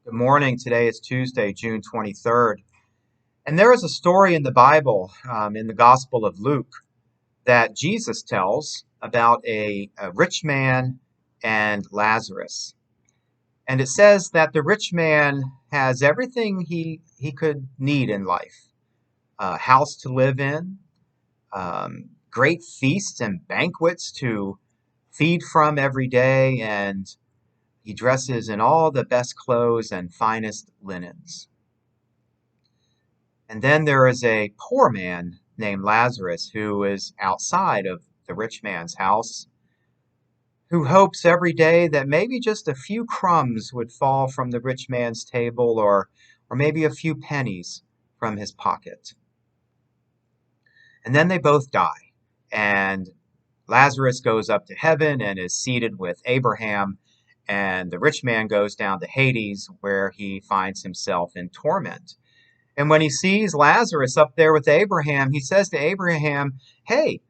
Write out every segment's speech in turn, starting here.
Good morning. Today is Tuesday, June 23rd. And there is a story in the Bible, in the Gospel of Luke, that Jesus tells about a rich man and Lazarus. And it says that the rich man has everything he could need in life: a house to live in, great feasts and banquets to feed from every day, and he dresses in all the best clothes and finest linens. And then there is a poor man named Lazarus who is outside of the rich man's house, who hopes every day that maybe just a few crumbs would fall from the rich man's table, or maybe a few pennies from his pocket. And then they both die. And Lazarus goes up to heaven and is seated with Abraham, and the rich man goes down to Hades, where he finds himself in torment. And when he sees Lazarus up there with Abraham, he says to Abraham, "Hey,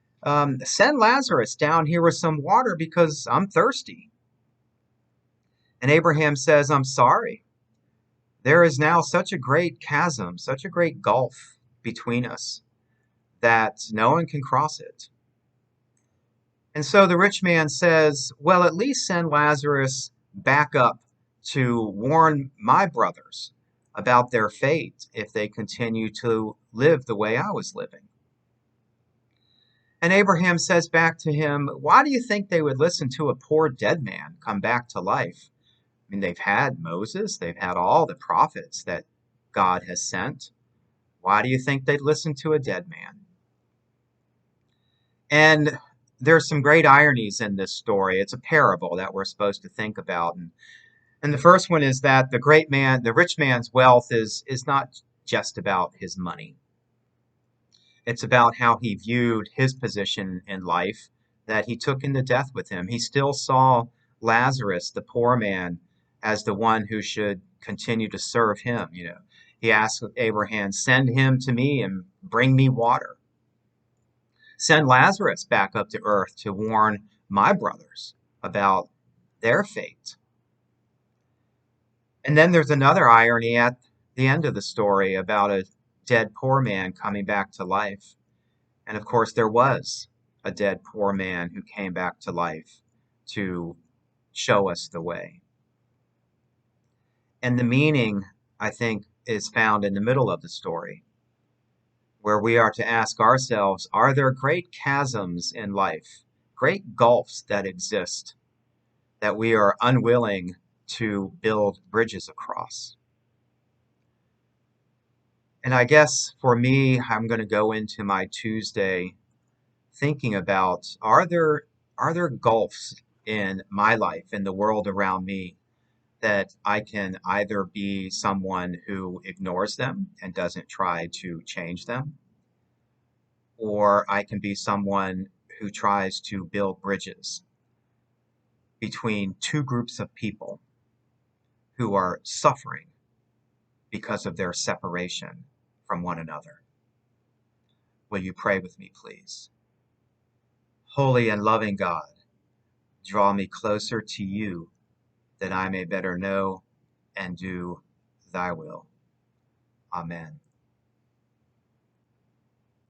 send Lazarus down here with some water because I'm thirsty." And Abraham says, "I'm sorry. There is now such a great chasm, such a great gulf between us that no one can cross it." And so the rich man says, "Well, at least send Lazarus back up to warn my brothers about their fate if they continue to live the way I was living." And Abraham says back to him, "Why do you think they would listen to a poor dead man come back to life? I mean, they've had Moses, they've had all the prophets that God has sent. Why do you think they'd listen to a dead man?" And there's some great ironies in this story. It's a parable that we're supposed to think about. And the first one is that the rich man's wealth is not just about his money. It's about how he viewed his position in life, that he took into death with him. He still saw Lazarus, the poor man, as the one who should continue to serve him. He asked Abraham, "Send him to me and bring me water. Send Lazarus back up to earth to warn my brothers about their fate." And then there's another irony at the end of the story about a dead poor man coming back to life. And of course, there was a dead poor man who came back to life to show us the way. And the meaning, I think, is found in the middle of the story, where we are to ask ourselves, are there great chasms in life, great gulfs that exist that we are unwilling to build bridges across? And I guess for me, I'm going to go into my Tuesday thinking about, are there gulfs in my life, in the world around me, that I can either be someone who ignores them and doesn't try to change them, or I can be someone who tries to build bridges between two groups of people who are suffering because of their separation from one another. Will you pray with me, please? Holy and loving God, draw me closer to you that I may better know and do thy will. Amen.